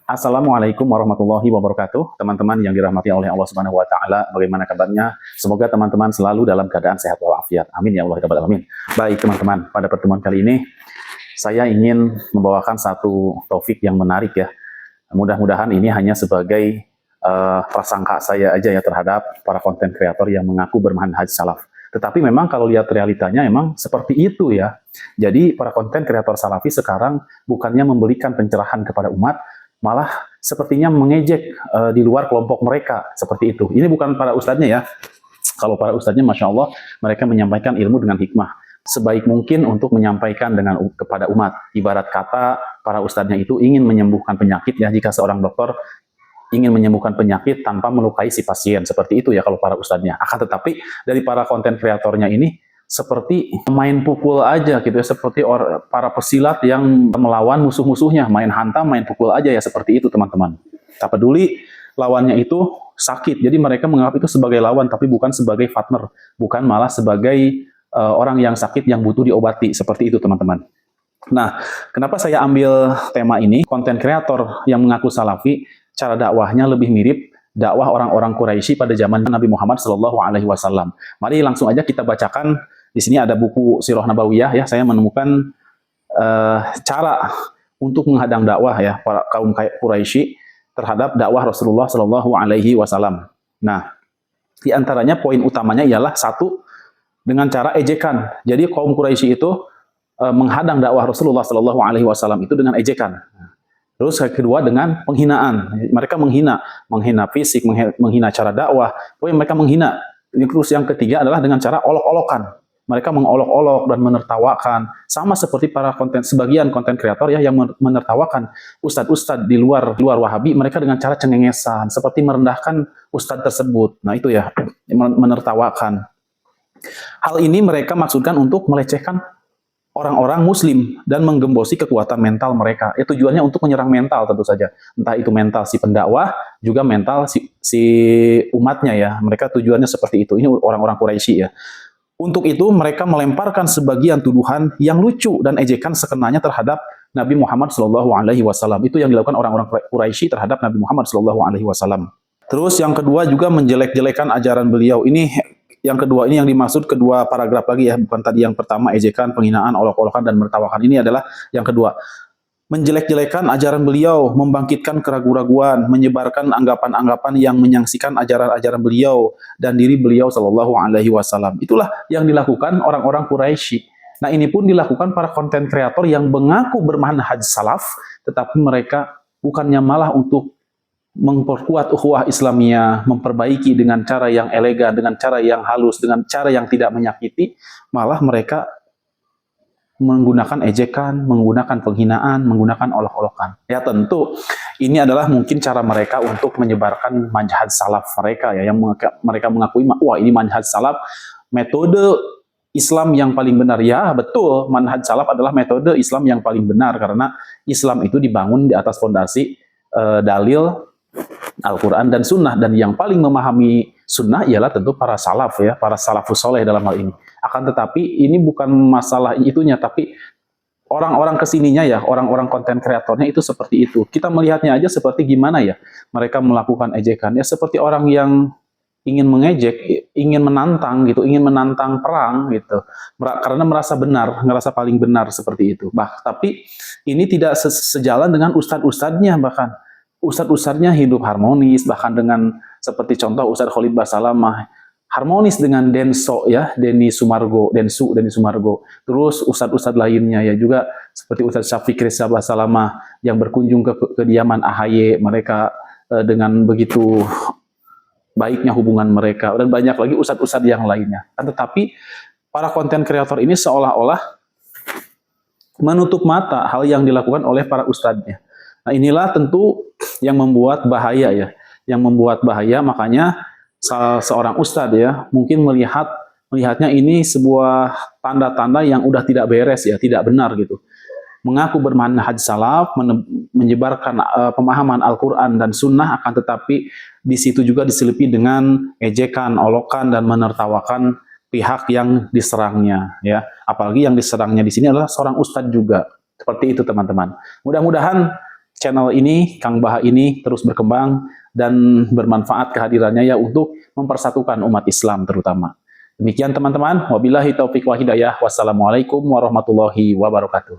Assalamualaikum warahmatullahi wabarakatuh. Teman-teman yang dirahmati oleh Allah Subhanahu wa taala, bagaimana kabarnya? Semoga teman-teman selalu dalam keadaan sehat walafiat. Amin ya Allah ya Rabbal alamin. Baik teman-teman, pada pertemuan kali ini saya ingin membawakan satu topik yang menarik ya. Mudah-mudahan ini hanya sebagai prasangka saya aja ya terhadap para konten kreator yang mengaku bermanhaj salaf. Tetapi memang kalau lihat realitanya memang seperti itu ya. Jadi para konten kreator salafi sekarang bukannya memberikan pencerahan kepada umat, malah sepertinya mengejek di luar kelompok mereka, seperti itu. Ini bukan para ustadznya ya. Kalau para ustadznya, Masya Allah, mereka menyampaikan ilmu dengan hikmah. Sebaik mungkin untuk menyampaikan kepada umat. Ibarat kata, para ustadznya itu ingin menyembuhkan penyakit, ya jika seorang dokter ingin menyembuhkan penyakit tanpa melukai si pasien. Seperti itu ya kalau para ustadznya. Akan tetapi, dari para konten kreatornya ini, seperti main pukul aja gitu ya, seperti para pesilat yang melawan musuh-musuhnya, main hantam, main pukul aja ya, seperti itu teman-teman. Tak peduli lawannya itu sakit, jadi mereka menganggap itu sebagai lawan, tapi bukan sebagai partner, bukan malah sebagai orang yang sakit yang butuh diobati, seperti itu teman-teman. Nah, kenapa saya ambil tema ini? Konten kreator yang mengaku salafi, cara dakwahnya lebih mirip dakwah orang-orang Quraisy pada zaman Nabi Muhammad SAW. Mari langsung aja kita bacakan. Di sini ada buku Sirah Nabawiyah ya. Saya menemukan cara untuk menghadang dakwah ya para kaum Quraisy terhadap dakwah Rasulullah SAW. Nah, di antaranya poin utamanya ialah satu, dengan cara ejekan. Jadi kaum Quraisy itu menghadang dakwah Rasulullah SAW itu dengan ejekan. Terus yang kedua dengan penghinaan. Mereka menghina fisik, menghina cara dakwah. Pokoknya mereka menghina. Terus yang ketiga adalah dengan cara olok-olokan. Mereka mengolok-olok dan menertawakan. Sama seperti sebagian konten kreator ya yang menertawakan ustadz-ustadz di luar Wahabi, mereka dengan cara cengengesan, seperti merendahkan ustadz tersebut. Nah itu ya, menertawakan. Hal ini mereka maksudkan untuk melecehkan orang-orang muslim dan menggembosi kekuatan mental mereka. Tujuannya untuk menyerang mental tentu saja. Entah itu mental si pendakwah, juga mental si umatnya ya. Mereka tujuannya seperti itu. Ini orang-orang Quraisy ya. Untuk itu mereka melemparkan sebagian tuduhan yang lucu dan ejekan sekenanya terhadap Nabi Muhammad SAW. Itu yang dilakukan orang-orang Quraisy terhadap Nabi Muhammad SAW. Terus yang kedua juga menjelek-jelekan ajaran beliau. Yang kedua ini yang dimaksud kedua paragraf lagi ya, bukan tadi yang pertama ejekan, penghinaan, olok-olokan dan menertawakan. Ini adalah yang kedua. Menjelek-jelekan ajaran beliau, membangkitkan keraguan-raguan, menyebarkan anggapan-anggapan yang menyangsikan ajaran-ajaran beliau dan diri beliau sallallahu alaihi wasallam. Itulah yang dilakukan orang-orang Quraisy. Nah, ini pun dilakukan para konten kreator yang mengaku bermanhaj salaf, tetapi mereka bukannya malah untuk memperkuat ukhuwah Islamiyah, memperbaiki dengan cara yang elegan, dengan cara yang halus, dengan cara yang tidak menyakiti, malah mereka menggunakan ejekan, menggunakan penghinaan, menggunakan olok-olokan. Ya tentu, ini adalah mungkin cara mereka untuk menyebarkan manhaj salaf mereka ya, yang mereka mengakui, wah ini manhaj salaf, metode Islam yang paling benar. Ya betul, manhaj salaf adalah metode Islam yang paling benar, karena Islam itu dibangun di atas fondasi dalil Al-Quran dan Sunnah, dan yang paling memahami Sunnah ialah tentu para salaf ya, para salafus soleh dalam hal ini. Akan tetapi ini bukan masalah itunya, tapi orang-orang kesininya ya, orang-orang konten kreatornya itu seperti itu. Kita melihatnya aja seperti gimana ya, mereka melakukan ejekan ya, seperti orang yang ingin mengejek, ingin menantang gitu, ingin menantang perang gitu, karena merasa benar, merasa paling benar seperti itu. Tapi ini tidak sejalan dengan ustadz-ustadznya, bahkan ustadz-ustadznya hidup harmonis, bahkan dengan seperti contoh Ustadz Khalid Basalamah harmonis dengan Densu ya, Denny Sumargo. Terus ustadz-ustadz lainnya ya juga seperti Ustadz Syafiq Reza Basalamah yang berkunjung ke kediaman AHY, mereka dengan begitu baiknya hubungan mereka, dan banyak lagi ustadz-ustadz yang lainnya. Tetapi para konten kreator ini seolah-olah menutup mata hal yang dilakukan oleh para ustadznya. Nah inilah tentu yang membuat bahaya ya, makanya seorang ustadz ya mungkin melihatnya ini sebuah tanda-tanda yang udah tidak beres ya, tidak benar gitu. Mengaku bermanhaj salaf, menyebarkan pemahaman Al-Quran dan Sunnah, akan tetapi di situ juga diselipi dengan ejekan, olokan dan menertawakan pihak yang diserangnya ya. Apalagi yang diserangnya di sini adalah seorang ustadz juga. Seperti itu teman-teman. Mudah-mudahan channel ini, Kang Baha ini terus berkembang dan bermanfaat kehadirannya ya untuk mempersatukan umat Islam terutama. Demikian teman-teman, wabillahi taufiq wa hidayah. Wassalamualaikum warahmatullahi wabarakatuh.